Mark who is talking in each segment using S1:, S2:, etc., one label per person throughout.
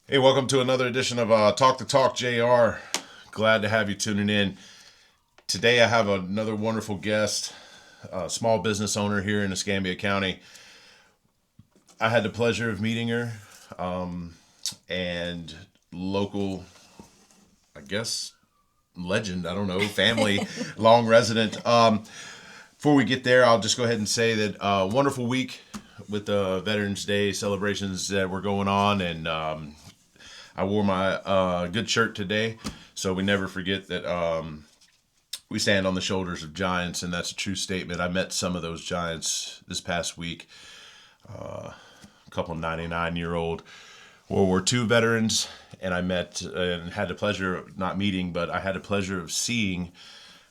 S1: Hey, welcome to another edition of Talk the Talk JR. Glad to have you tuning in. Today I have another wonderful guest, a small business owner here in Escambia County. I had the pleasure of meeting her, and local, I guess, legend, I don't know, family, long resident. Before we get there, I'll just go ahead and say that wonderful week with the Veterans Day celebrations that were going on, and I wore my good shirt today, so we never forget that we stand on the shoulders of giants, and that's a true statement. I met some of those giants this past week. A couple 99-year-old World War II veterans, and I met and had the pleasure of not meeting, but I had the pleasure of seeing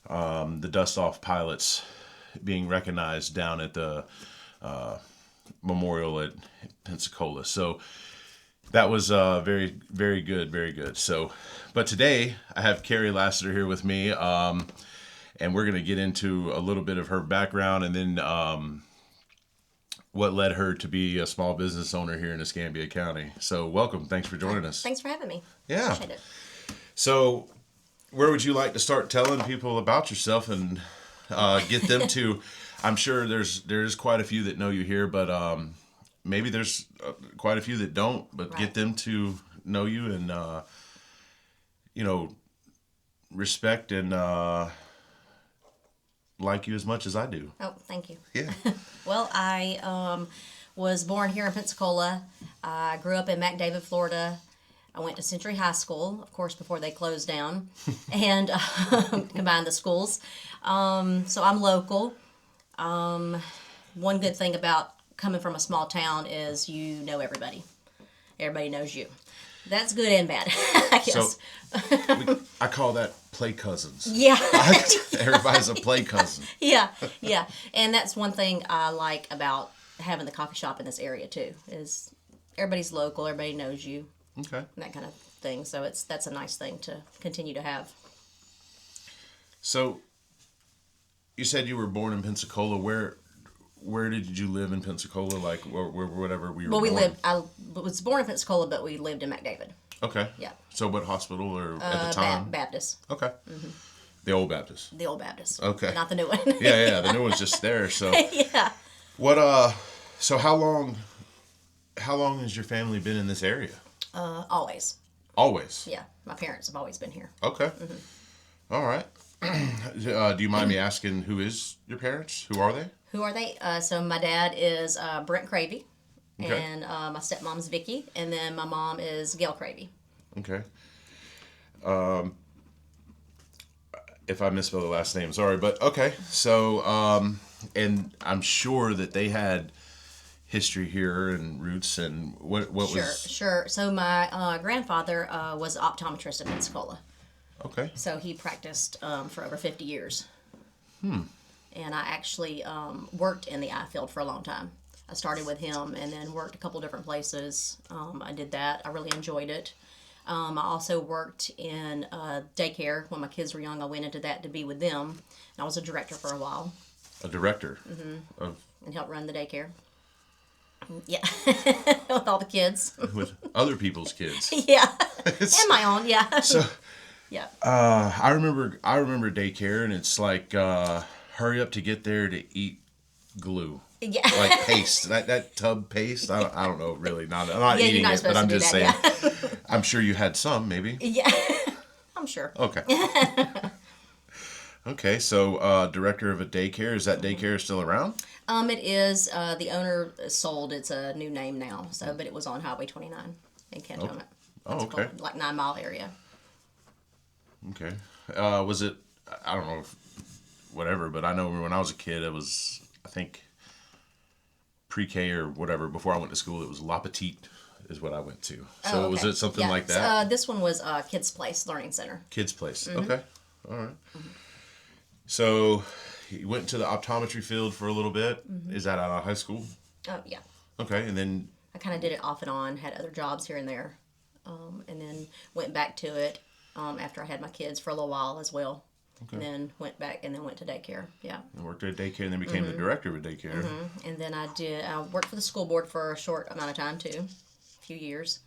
S1: the dust-off pilots being recognized down at the memorial at Pensacola. So that was very, very good, very good. So, but today I have Carrie Lassiter here with me, and we're going to get into a little bit of her background and then what led her to be a small business owner here in Escambia County. So welcome. Thanks for joining us.
S2: Thanks for having me.
S1: Yeah.
S2: Appreciate it.
S1: So where would you like to start telling people about yourself and get them to, I'm sure there's quite a few that know you here, but maybe there's quite a few that don't, but get them to know you and, respect and like you as much as I do.
S2: Oh, thank you.
S1: Yeah.
S2: Well, I was born here in Pensacola. I grew up in McDavid, Florida. I went to Century High School, of course, before they closed down and combined the schools. So I'm local. One good thing about coming from a small town is you know everybody. Everybody knows you. That's good and bad, I guess.
S1: So I call that play cousins.
S2: Yeah.
S1: Everybody's a play cousin.
S2: Yeah. And that's one thing I like about having the coffee shop in this area too, is everybody's local, everybody knows you.
S1: Okay.
S2: And that kind of thing. So that's a nice thing to continue to have.
S1: So you said you were born in Pensacola. Where did you live in Pensacola? Like whatever we were born?
S2: I was born in Pensacola, but we lived in McDavid.
S1: Okay.
S2: Yeah.
S1: So what hospital or at the time?
S2: Baptist.
S1: Okay. Mm-hmm. The old Baptist.
S2: The old Baptist.
S1: Okay.
S2: Not the new one.
S1: Yeah. The new one's just there. So
S2: yeah.
S1: what? So how long has your family been in this area?
S2: Always.
S1: Always.
S2: Yeah. My parents have always been here.
S1: Okay. Mm-hmm. All right. Do you mind me asking who is your parents? Who are they?
S2: Who are they? So my dad is Brent Cravey,
S1: Okay.
S2: and my stepmom's Vicky, and then my mom is Gail Cravey.
S1: Okay. If I misspell the last name, sorry, but okay. So, and I'm sure that they had history here and roots and what was.
S2: Sure. So my grandfather was an optometrist in Pensacola.
S1: Okay.
S2: So he practiced for over 50 years. And I actually worked in the eye field for a long time. I started with him and then worked a couple different places. I did that. I really enjoyed it. I also worked in daycare. When my kids were young, I went into that to be with them. I was a director for a while.
S1: A director?
S2: And helped run the daycare. Yeah. With all the kids.
S1: With other people's kids.
S2: Yeah. And my own, yeah.
S1: So,
S2: yeah.
S1: I remember daycare, and it's like, hurry up to get there to eat glue.
S2: Yeah.
S1: Like paste. That tub paste. I don't know, really. I'm not
S2: Yeah,
S1: eating it, but I'm just saying.
S2: Yeah.
S1: I'm sure you had some, maybe.
S2: Yeah. I'm sure.
S1: Okay. Okay, so director of a daycare. Is that daycare still around?
S2: It is. The owner sold. It's a new name now. So, but it was on Highway 29 in Cantonment.
S1: Oh, okay.
S2: Like 9 Mile area.
S1: Okay. Was it? I don't know. Whatever, but I know when I was a kid, it was, I think, pre-K or whatever. Before I went to school, it was La Petite is what I went to. So
S2: okay.
S1: Was it something like that?
S2: This one was Kids Place Learning Center.
S1: Kids Place. Okay. All right. So you went into the optometry field for a little bit. Is that out of high school?
S2: Yeah.
S1: Okay, and then
S2: I kind of did it off and on. Had other jobs here and there, and then went back to it after I had my kids for a little while as well. Okay. And then went back and then went to daycare. Yeah.
S1: And worked at a daycare and then became the director of a daycare.
S2: And then I worked for the school board for a short amount of time too, a few years.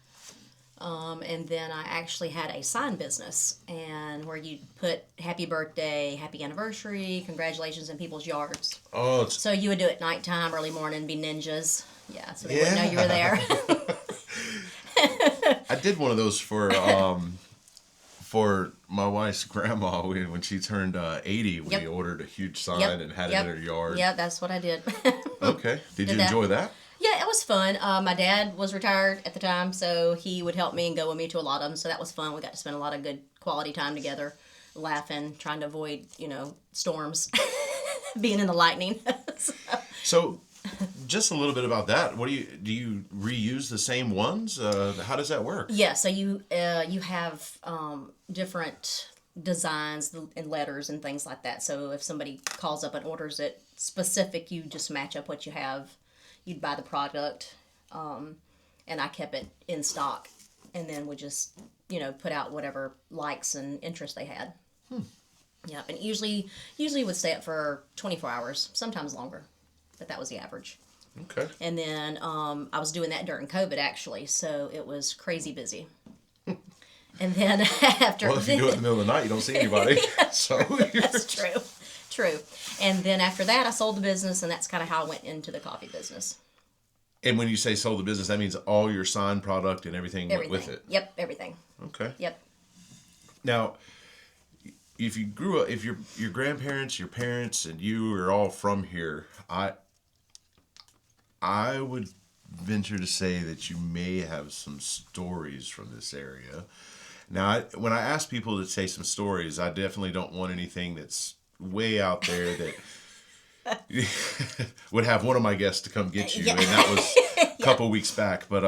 S2: And then I actually had a sign business, and where you put happy birthday, happy anniversary, congratulations in people's yards.
S1: Oh, it's,
S2: So you would do it nighttime, early morning, be ninjas. Yeah, so they wouldn't know you were there.
S1: I did one of those for my wife's grandma when she turned 80. We
S2: Yep.
S1: ordered a huge sign
S2: Yep.
S1: and had
S2: Yep.
S1: it in her yard.
S2: Yeah, that's what I did.
S1: Okay. Did you
S2: that.
S1: enjoy that?
S2: Yeah, it was fun. My dad was retired at the time, so he would help me and go with me to a lot of them. So that was fun. We got to spend a lot of good quality time together, laughing, trying to avoid, storms, being in the lightning.
S1: So, just a little bit about that. What do you reuse the same ones? How does that work?
S2: Yeah, so you have different designs and letters and things like that. So if somebody calls up and orders it specific, you just match up what you have. You'd buy the product, and I kept it in stock, and then would just put out whatever likes and interest they had. Yep, and usually would stay up for 24 hours, sometimes longer, but that was the average.
S1: Okay.
S2: And then I was doing that during COVID, actually, so it was crazy busy. And then after...
S1: Well, if you do it in the middle of the night, you don't see anybody. So
S2: That's true. And then after that, I sold the business, and that's kind of how I went into the coffee business.
S1: And when you say sold the business, that means all your sign product and everything went with it?
S2: Yep, everything.
S1: Okay.
S2: Yep.
S1: Now, if you grew up, if your grandparents, your parents, and you are all from here, I would venture to say that you may have some stories from this area. Now, when I ask people to say some stories, I definitely don't want anything that's way out there that would have one of my guests to come get you,
S2: Yeah.
S1: and that was a couple weeks back. But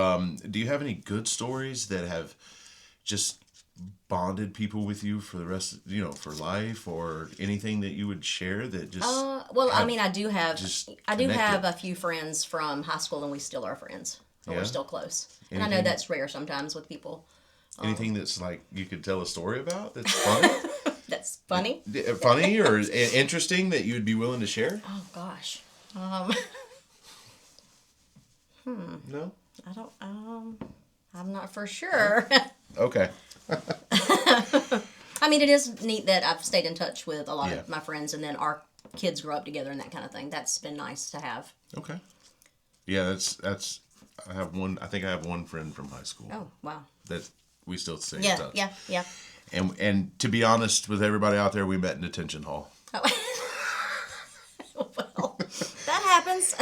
S1: do you have any good stories that have just bonded people with you for the rest of, for life, or anything that you would share that just
S2: Well, I mean, I do have
S1: connected?
S2: a few friends from high school, and we still are friends. And
S1: Yeah?
S2: we're still close. And I know
S1: Anything-
S2: that's rare sometimes with people.
S1: anything that's like you could tell a story about that's funny?
S2: That's funny.
S1: Funny or interesting that you'd be willing to share?
S2: Oh gosh.
S1: No?
S2: I don't. I'm not for sure.
S1: Okay.
S2: I mean, it is neat that I've stayed in touch with a lot
S1: Yeah.
S2: of my friends, and then our kids grow up together and that kind of thing. That's been nice to have.
S1: Okay. Yeah, that's I have one. I think I have one friend from high school
S2: Oh wow.
S1: that we still stay in
S2: Yeah,
S1: touch.
S2: yeah.
S1: And to be honest with everybody out there, we met in detention hall.
S2: Oh. Well, that happens.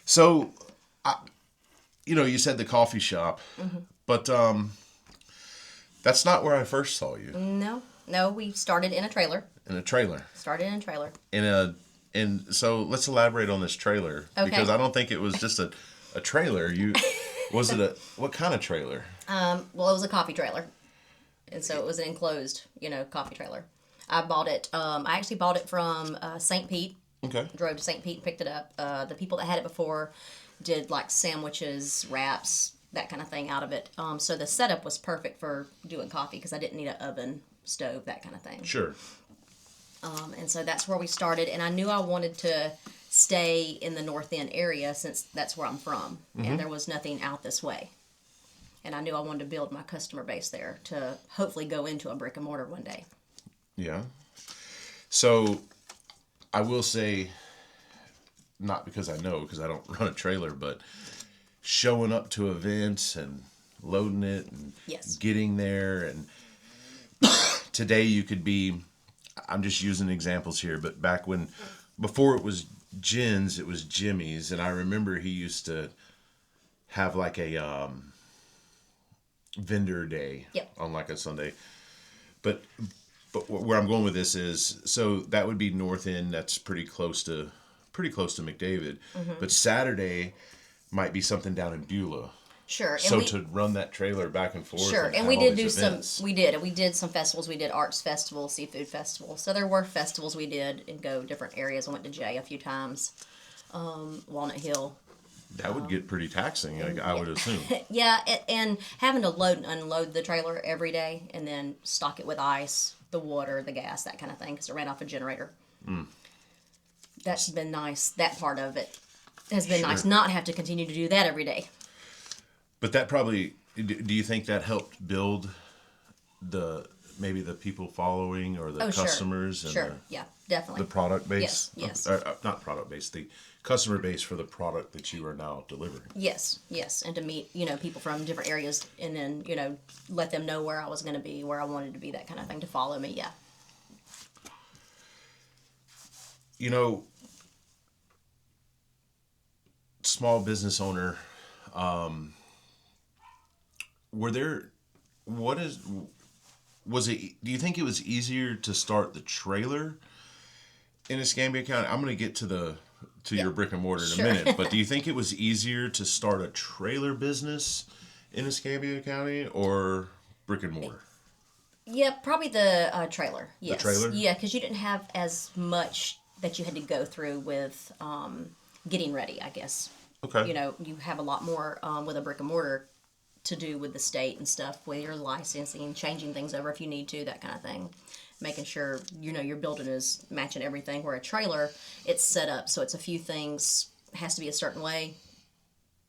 S1: So, you said the coffee shop, but that's not where I first saw you.
S2: No, we started in a trailer.
S1: In a trailer. And so let's elaborate on this trailer,
S2: Okay.
S1: because I don't think it was just a trailer. Was it what kind of trailer?
S2: Well, it was a coffee trailer, and so it was an enclosed, coffee trailer. I bought it. I actually bought it from St. Pete.
S1: Okay.
S2: Drove to St. Pete and picked it up. The people that had it before did like sandwiches, wraps, that kind of thing out of it. So the setup was perfect for doing coffee because I didn't need an oven, stove, that kind of thing.
S1: Sure.
S2: And so that's where we started. And I knew I wanted to stay in the North End area since that's where I'm from. And there was nothing out this way. And I knew I wanted to build my customer base there to hopefully go into a brick and mortar one day.
S1: Yeah. So I will say, not because I know, because I don't run a trailer, but showing up to events and loading it and
S2: Yes.
S1: getting there. And today you could be, I'm just using examples here, but back before it was Jen's, it was Jimmy's. And I remember he used to have like a vendor day
S2: Yep.
S1: on like a Sunday. But where I'm going with this is, so that would be North End. That's pretty close to McDavid. But Saturday might be something down in Beulah.
S2: Sure. And
S1: So to run that trailer back and forth.
S2: Sure, and
S1: have
S2: we
S1: all
S2: did
S1: these
S2: do
S1: events.
S2: some. We did some festivals. We did arts festival, seafood festival. So there were festivals we did and go different areas. I went to Jay a few times, Walnut Hill.
S1: That would get pretty taxing, I would assume.
S2: Yeah, and having to load and unload the trailer every day, and then stock it with ice, the water, the gas, that kind of thing, because it ran off a generator. That's been nice. That part of it has been nice. Not have to continue to do that every day.
S1: But that probably, Do you think that helped build maybe the people following or the customers and
S2: sure, yeah, definitely.
S1: the product base?
S2: Yes.
S1: Not product base, the customer base for the product that you are now delivering.
S2: Yes, and to meet, people from different areas and then, let them know where I was going to be, where I wanted to be, that kind of thing, to follow me, yeah.
S1: Small business owner, do you think it was easier to start the trailer in Escambia County? I'm going to get to your brick and mortar in a minute, but do you think it was easier to start a trailer business in Escambia County or brick and mortar?
S2: Yeah, probably the trailer. Yes.
S1: The trailer?
S2: Yeah, because you didn't have as much that you had to go through with getting ready, I guess.
S1: Okay.
S2: You have a lot more with a brick and mortar to do with the state and stuff, with your licensing, changing things over if you need to, that kind of thing. Making sure, your building is matching everything. Where a trailer, it's set up, so it's a few things, has to be a certain way,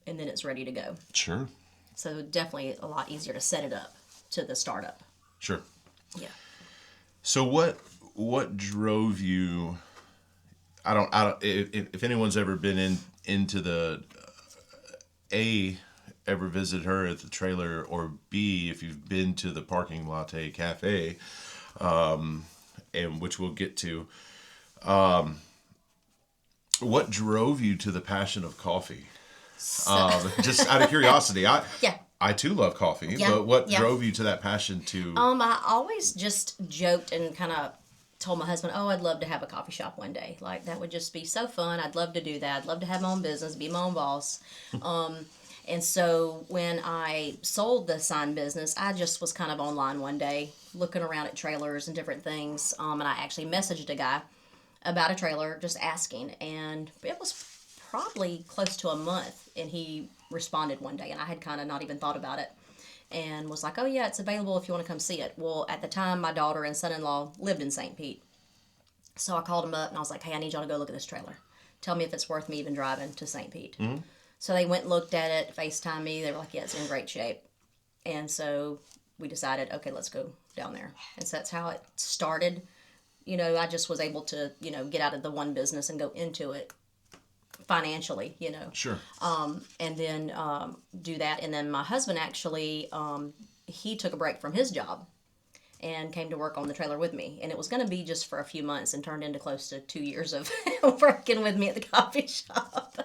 S2: and then it's ready to go.
S1: Sure.
S2: So definitely a lot easier to set it up to the startup.
S1: Sure.
S2: Yeah.
S1: So what drove you? I don't. If anyone's ever been into the ever visit her at the trailer, or B, if you've been to the Parking Latte Cafe, and which we'll get to. What drove you to the passion of coffee? Just out of curiosity, I too love coffee, but what drove you to that passion to?
S2: I always just joked and kind of told my husband, "Oh, I'd love to have a coffee shop one day. Like, that would just be so fun. I'd love to do that. I'd love to have my own business, be my own boss." And so when I sold the sign business, I just was kind of online one day looking around at trailers and different things. And I actually messaged a guy about a trailer, just asking. And it was probably close to a month. And he responded one day. And I had kind of not even thought about it. And was like, "Oh, yeah, it's available if you want to come see it." Well, at the time, my daughter and son-in-law lived in St. Pete. So I called him up and I was like, "Hey, I need y'all to go look at this trailer. Tell me if it's worth me even driving to St. Pete." Mm-hmm. So they went and looked at it, FaceTimed me. They were like, "Yeah, it's in great shape." And so we decided, okay, let's go down there. And so that's how it started. I just was able to, get out of the one business and go into it financially,
S1: Sure.
S2: And then do that. And then my husband actually, he took a break from his job and came to work on the trailer with me. And it was going to be just for a few months and turned into close to 2 years of working with me at the coffee shop.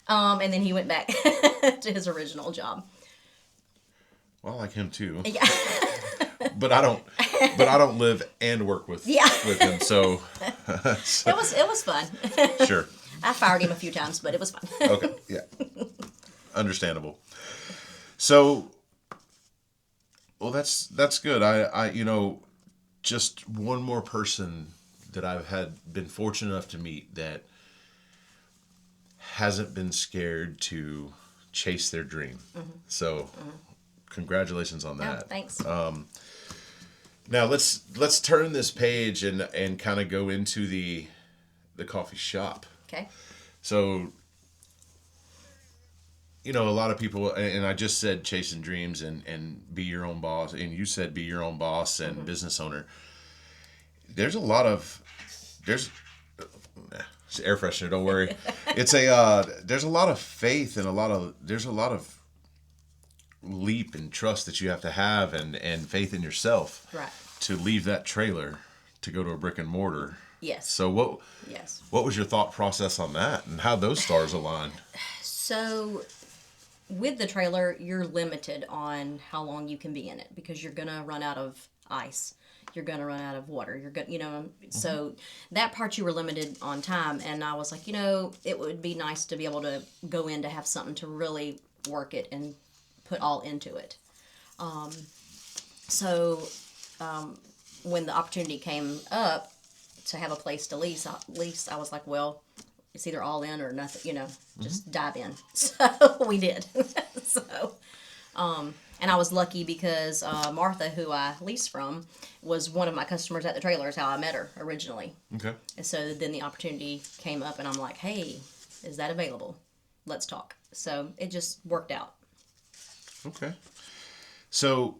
S2: And then he went back to his original job.
S1: Well, I like him too.
S2: Yeah.
S1: But I don't live and work with him. So
S2: it was fun.
S1: Sure.
S2: I fired him a few times, but it was fun.
S1: Okay. Yeah. Understandable. So, well, that's good. I just one more person that I've been fortunate enough to meet that hasn't been scared to chase their dream. Mm-hmm. So, congratulations on that.
S2: Oh, thanks.
S1: Now let's turn this page and kind of go into the coffee shop.
S2: Okay.
S1: So, a lot of people, and I just said chasing dreams and be your own boss, and you said be your own boss and business owner. There's it's air freshener, don't worry. It's there's a lot of faith and there's a lot of leap and trust that you have to have and faith in yourself.
S2: Right.
S1: To leave that trailer to go to a brick and mortar.
S2: Yes.
S1: So what was your thought process on that, and how those stars aligned?
S2: So with the trailer, you're limited on how long you can be in it because you're going to run out of ice. You're going to run out of water. You're going, so that part you were limited on time. And I was like, it would be nice to be able to go in to have something to really work it and put all into it. When the opportunity came up to have a place to lease, I was like, well, it's either all in or nothing, just dive in. So we did. And I was lucky because Martha, who I leased from, was one of my customers at the trailer, is how I met her originally.
S1: Okay.
S2: And so then the opportunity came up and I'm like, hey, is that available? Let's talk. So it just worked out.
S1: Okay. So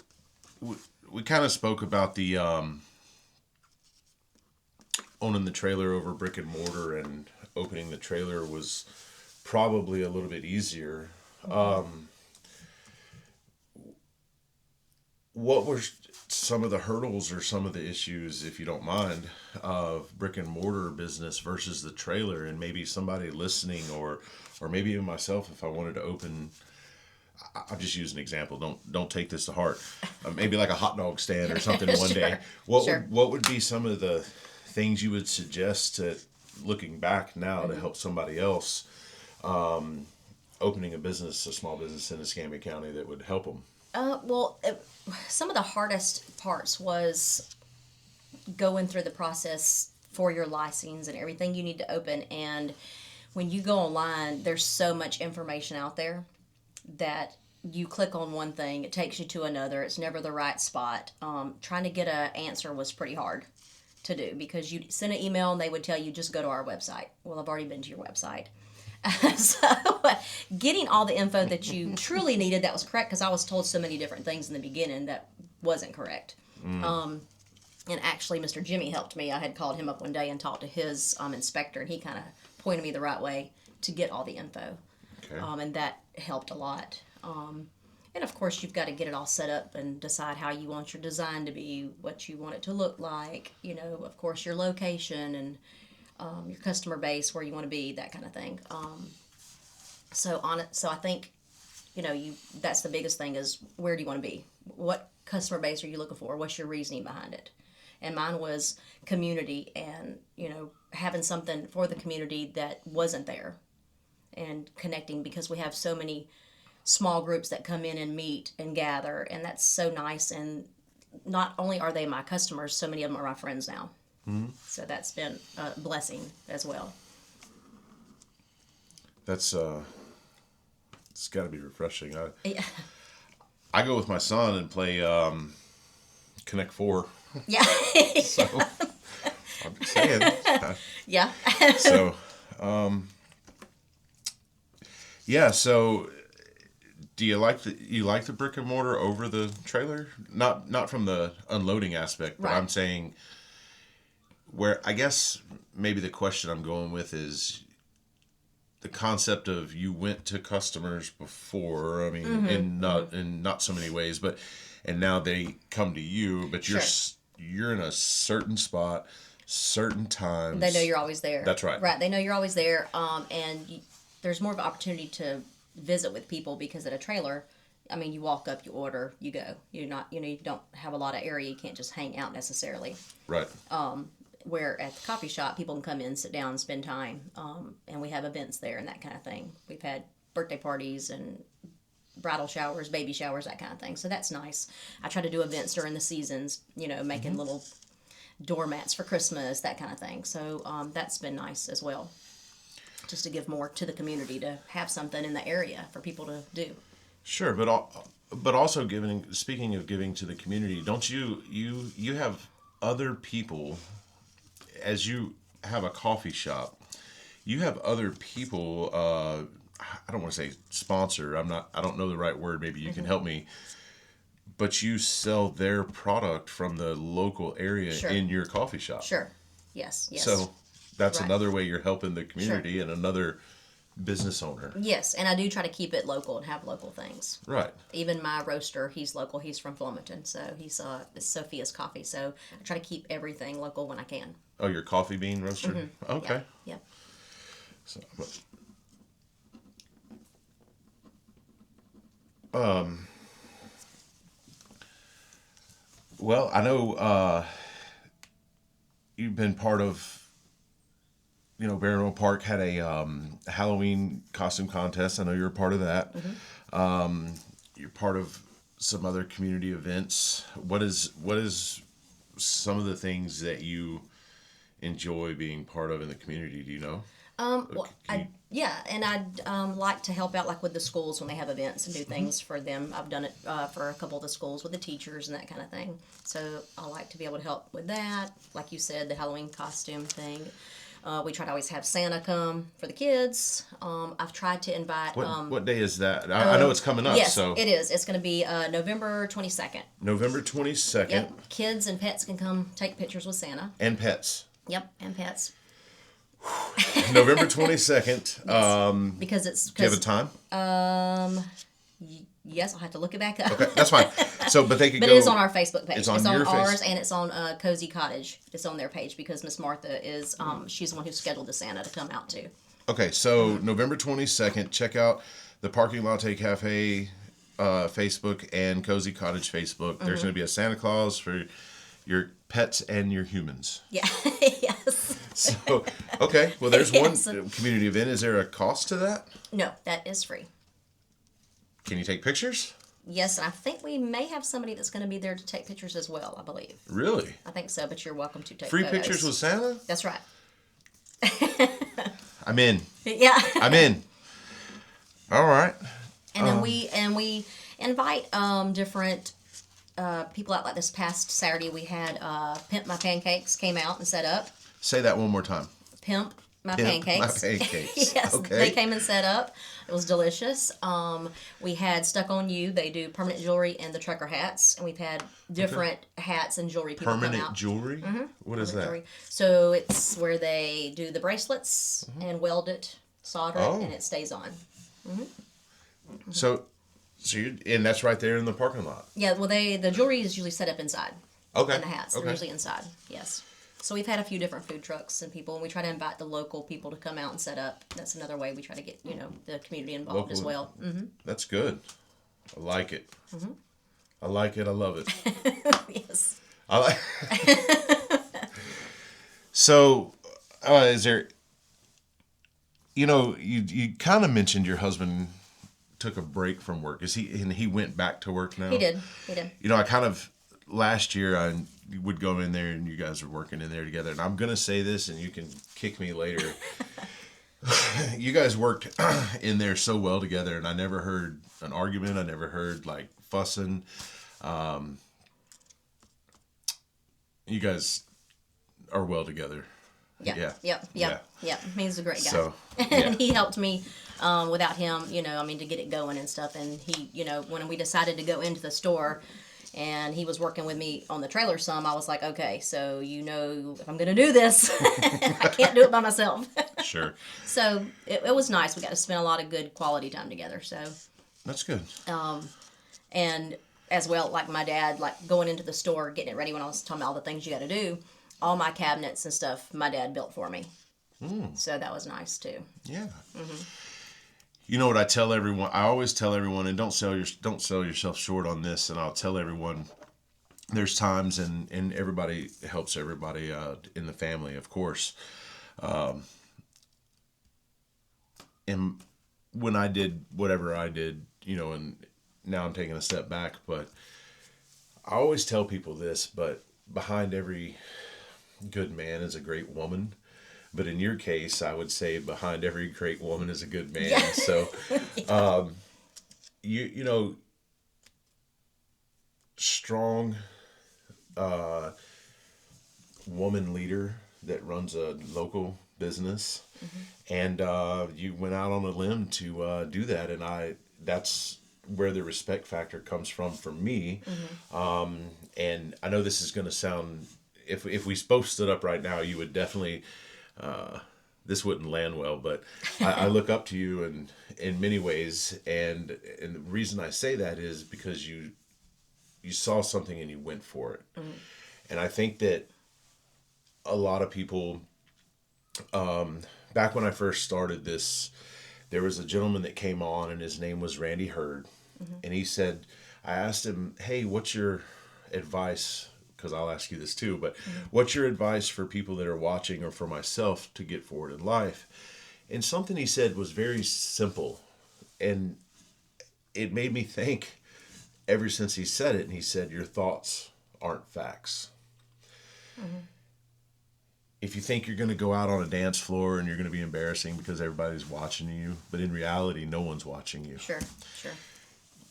S1: we kind of spoke about the owning the trailer over brick and mortar, and opening the trailer was probably a little bit easier. What were some of the hurdles or some of the issues, if you don't mind, of brick and mortar business versus the trailer? And maybe somebody listening, or maybe even myself, if I wanted to open, I'll just use an example. Don't take this to heart. Maybe like a hot dog stand or something one
S2: Sure.
S1: day. What would be some of the things you would suggest to, looking back now, to help somebody else opening a small business in Escambia County, that would help them?
S2: Some of the hardest parts was going through the process for your license and everything you need to open. And when you go online, there's so much information out there that you click on one thing, it takes you to another. It's never the right spot. Trying to get an answer was pretty hard to do, because you send an email and they would tell you, just go to our website. Well, I've already been to your website. So getting all the info that you truly needed that was correct, because I was told so many different things in the beginning that wasn't correct. And actually, Mr. Jimmy helped me. I had called him up one day and talked to his inspector, and he kind of pointed me the right way to get all the info.
S1: Okay.
S2: And that helped a lot. And of course, you've got to get it all set up and decide how you want your design to be, what you want it to look like, of course, your location and your customer base, where you want to be, that kind of thing. So I think, that's the biggest thing, is where do you want to be? What customer base are you looking for? What's your reasoning behind it? And mine was community, and, having something for the community that wasn't there, and connecting, because we have so many small groups that come in and meet and gather, and that's so nice. And not only are they my customers, so many of them are my friends now. Mm-hmm. So that's been a blessing as well.
S1: That's it's got to be refreshing.
S2: Yeah.
S1: I go with my son and play Connect Four.
S2: Yeah.
S1: So I'm just saying.
S2: Yeah.
S1: So yeah. So do you like the brick and mortar over the trailer? Not from the unloading aspect, but
S2: Right.
S1: I'm saying, where I guess maybe the question I'm going with is the concept of, you went to customers before. I mean,
S2: Mm-hmm.
S1: in not so many ways, and now they come to you, but
S2: Sure.
S1: you're in a certain spot, certain times.
S2: They know you're always there.
S1: That's right.
S2: Right. They know you're always there. There's more of an opportunity to visit with people, because at a trailer, I mean, you walk up, you order, you go. You're not, you don't have a lot of area. You can't just hang out necessarily.
S1: Right.
S2: Where at the coffee shop, people can come in, sit down, spend time, and we have events there and that kind of thing. We've had birthday parties and bridal showers, baby showers, that kind of thing. So that's nice. I try to do events during the seasons, making little doormats for Christmas, that kind of thing. So that's been nice as well, just to give more to the community, to have something in the area for people to do.
S1: Sure, but also speaking of giving to the community, don't you have other people, as you have a coffee shop, you have other people, I don't want to say sponsor, I don't know the right word, maybe you can help me, but you sell their product from the local area.
S2: Sure.
S1: In your coffee shop.
S2: Sure. Yes.
S1: So that's
S2: Right.
S1: another way you're helping the community. Sure. And another business owner.
S2: Yes, and I do try to keep it local and have local things.
S1: Right.
S2: Even my roaster, he's local. He's from Flumiton, so he's it's Sophia's Coffee. So I try to keep everything local when I can.
S1: Oh, your coffee bean roaster?
S2: Mm-hmm.
S1: Okay.
S2: Yeah.
S1: So, well, I know you've been part of, Barronville Park had a Halloween costume contest. I know you're a part of that. Mm-hmm. You're part of some other community events. What is some of the things that you enjoy being part of in the community? Do you know?
S2: Well, I'd like to help out, like with the schools when they have events and do things for them. I've done it for a couple of the schools with the teachers and that kind of thing. So I like to be able to help with that. Like you said, the Halloween costume thing. We try to always have Santa come for the kids. I've tried to invite.
S1: What day is that? I know it's coming up.
S2: Yes,
S1: so
S2: it is. It's going to be November 22nd.
S1: November 22nd.
S2: Yep. Kids and pets can come take pictures with Santa.
S1: And pets.
S2: Yep, and pets.
S1: November 22nd.
S2: Yes. Because it's.
S1: Do you have a time?
S2: Yes, I'll have to look it back up.
S1: Okay, that's fine. So, but they could
S2: But
S1: go.
S2: it is on our Facebook page.
S1: It's on
S2: your
S1: ours,
S2: and it's on Cozy Cottage. It's on their page because Miss Martha is she's the one who scheduled the Santa to come out too.
S1: Okay, so November 22nd, check out the Parking Latte Cafe Facebook and Cozy Cottage Facebook. There's going to be a Santa Claus for your pets and your humans.
S2: Yeah. Yes.
S1: So, okay, well, there's
S2: Yes.
S1: one community event. Is there a cost to that?
S2: No, that is free.
S1: Can you take pictures?
S2: Yes, and I think we may have somebody that's going to be there to take pictures as well, I believe.
S1: Really?
S2: I think so, but you're welcome to take
S1: Free
S2: photos.
S1: pictures with Santa?
S2: That's right.
S1: I'm in.
S2: Yeah.
S1: I'm in. All right.
S2: And then we invite different people out. Like this past Saturday, we had Pimp My Pancakes came out and set up.
S1: Say that one more time.
S2: Pimp My
S1: Pimp
S2: Pancakes.
S1: My Pancakes.
S2: Yes,
S1: Okay.
S2: they came and set up. It was delicious. We had Stuck on You. They do permanent jewelry and the trucker hats, and we've had different hats and jewelry people come
S1: Permanent
S2: out.
S1: jewelry? What is that?
S2: Jewelry. So it's where they do the bracelets and weld it, solder it, and it stays on.
S1: So and that's right there in the parking lot.
S2: Yeah, well, the jewelry is usually set up inside.
S1: Okay.
S2: And the hats, they're
S1: Okay.
S2: usually inside. Yes. So we've had a few different food trucks and people, and we try to invite the local people to come out and set up. That's another way we try to get the community involved as well. Mm-hmm.
S1: That's good. I like it. I like it. I love it.
S2: Yes.
S1: I like. So, is there? You kind of mentioned your husband took a break from work. He went back to work now?
S2: He did.
S1: I kind of last year I would go in there and you guys were working in there together. And I'm gonna say this, and you can kick me later. You guys worked in there so well together, and I never heard an argument. I never heard like fussing. You guys are well together.
S2: Yeah.
S1: Yeah.
S2: Yep. He's a great guy.
S1: So,
S2: and he helped me. Without him, to get it going and stuff. And he, when we decided to go into the store, and he was working with me on the trailer some, I was like, okay, so if I'm going to do this, I can't do it by myself.
S1: Sure.
S2: So it was nice. We got to spend a lot of good quality time together. So
S1: That's good.
S2: and as well, like my dad, like going into the store, getting it ready when I was talking about all the things you got to do, all my cabinets and stuff, my dad built for me. So that was nice too.
S1: Yeah. You know what I tell everyone? I always tell everyone, and don't sell yourself short on this. And I'll tell everyone, there's times, and everybody helps everybody in the family, of course. And when I did whatever I did, and now I'm taking a step back, but I always tell people this, but behind every good man is a great woman. But in your case, I would say behind every great woman is a good man. Yeah. So, strong woman leader that runs a local business, and you went out on a limb to do that, and that's where the respect factor comes from for me. And I know this is going to sound, if we both stood up right now, you would definitely. This wouldn't land well, but I look up to you in many ways, and the reason I say that is because you saw something and you went for it. And I think that a lot of people, back when I first started this, there was a gentleman that came on, and his name was Randy Hurd, and he said, I asked him, hey, what's your advice? Because I'll ask you this too, but what's your advice for people that are watching, or for myself, to get forward in life? And something he said was very simple, and it made me think ever since he said it. And he said, your thoughts aren't facts. If you think you're going to go out on a dance floor and you're going to be embarrassing because everybody's watching you, but in reality, no one's watching you.
S2: Sure.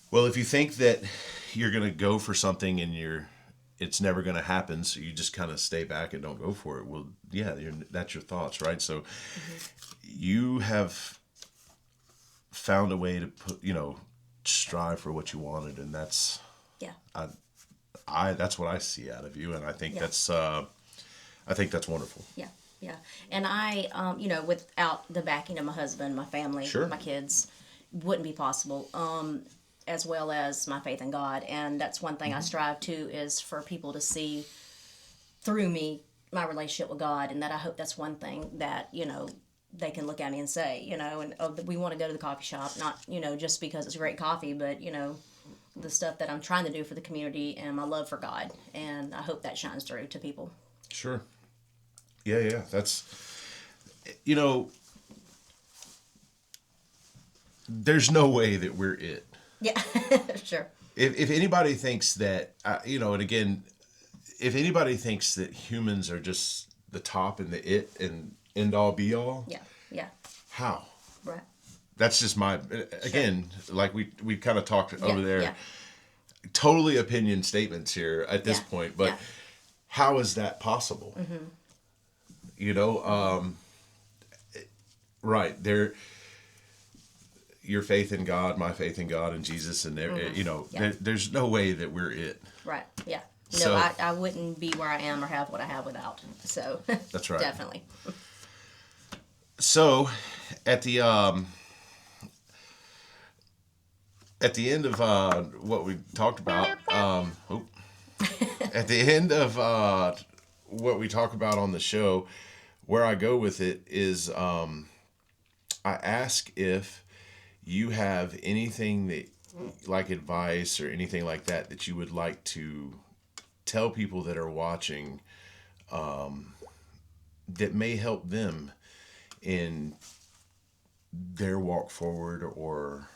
S1: Well, if you think that you're going to go for something and it's never going to happen. So you just kind of stay back and don't go for it. Well, yeah, that's your thoughts, right? So you have found a way to put, strive for what you wanted. And that's,
S2: Yeah.
S1: that's what I see out of you. And I think
S2: Yeah.
S1: that's wonderful.
S2: Yeah. Yeah. And I, without the backing of my husband, my family,
S1: Sure.
S2: my kids, wouldn't be possible. As well as my faith in God. And that's one thing I strive to, is for people to see through me my relationship with God. And that I hope that's one thing that, they can look at me and say, we want to go to the coffee shop, not, just because it's great coffee, but, the stuff that I'm trying to do for the community and my love for God. And I hope that shines through to people.
S1: Sure. Yeah. That's, there's no way that we're it.
S2: Yeah, sure.
S1: If anybody thinks that, and again, if anybody thinks that humans are just the top and the it and end all be all,
S2: Yeah.
S1: how?
S2: Right.
S1: That's just again, like we kind of talked over there,
S2: Yeah.
S1: totally opinion statements here at this point, but how is that possible? Right there. Your faith in God, my faith in God and Jesus, and there's no way that we're it.
S2: Right. Yeah. No,
S1: So,
S2: I wouldn't be where I am or have what I have without. So
S1: that's right.
S2: Definitely.
S1: So, at the end of what we talked about, at the end of what we talk about on the show, where I go with it is, I ask if you have anything that, like advice or anything like that you would like to tell people that are watching, that may help them in their walk forward or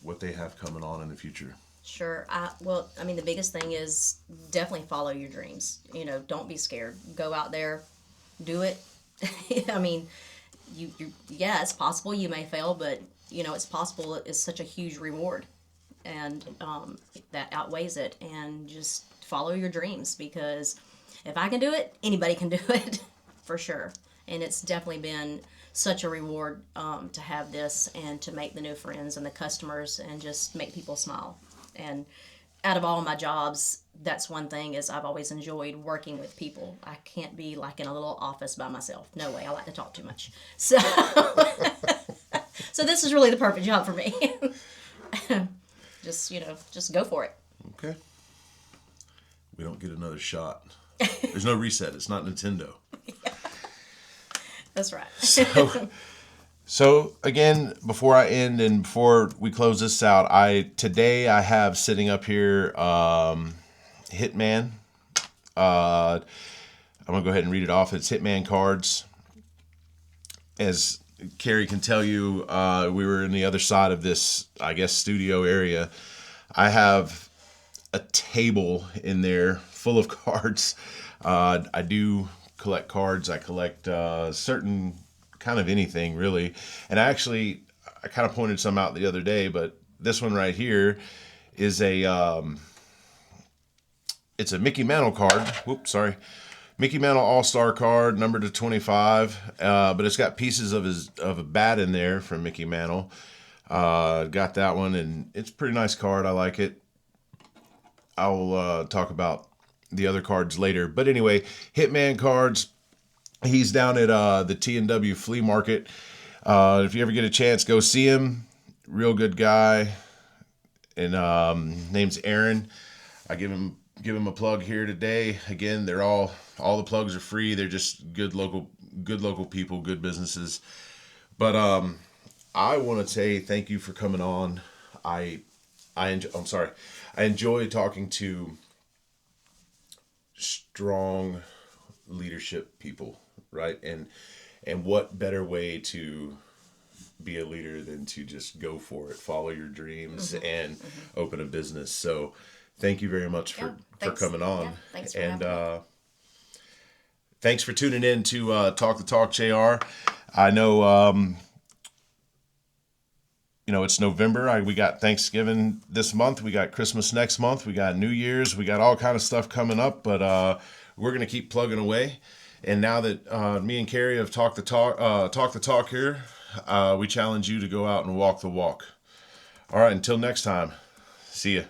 S1: what they have coming on in the future.
S2: Sure. The biggest thing is definitely follow your dreams. Don't be scared. Go out there, do it. It's possible you may fail, but it's possible. It's such a huge reward, and that outweighs it. And just follow your dreams, because if I can do it, anybody can do it for sure. And it's definitely been such a reward to have this and to make the new friends and the customers and just make people smile. And out of all my jobs, that's one thing, is I've always enjoyed working with people. I can't be like in a little office by myself. No way. I like to talk too much. So so this is really the perfect job for me. Just go for it.
S1: Okay. We don't get another shot. There's no reset. It's not Nintendo.
S2: That's right.
S1: So again, before I end and before we close this out, today I have sitting up here, Hitman. I'm gonna go ahead and read it off. It's Hitman cards. As Carrie can tell you, we were in the other side of this, I guess, studio area. I have a table in there full of cards. I do collect cards. I collect certain kind of anything, really. And I kind of pointed some out the other day, but this one right here is it's a Mickey Mantle card. Whoops, sorry. Mickey Mantle All-Star card, numbered to 25, but it's got pieces of a bat in there from Mickey Mantle. Got that one, and it's a pretty nice card. I like it. I'll talk about the other cards later. But anyway, Hitman cards. He's down at the T&W Flea Market. If you ever get a chance, go see him. Real good guy. And name's Aaron. I give him a plug here today. Again, they're all the plugs are free. They're just good local people, good businesses. But I want to say thank you for coming on. I'm sorry. I enjoy talking to strong leadership people, right? And what better way to be a leader than to just go for it, follow your dreams, and open a business. So thank you very much for coming on.
S2: Yeah, thanks for having me.
S1: Thanks for tuning in to Talk the Talk JR. I know it's November. We got Thanksgiving this month. We got Christmas next month. We got New Year's. We got all kind of stuff coming up. But we're gonna keep plugging away. And now that me and Carrie have talked the talk here, we challenge you to go out and walk the walk. All right. Until next time. See ya.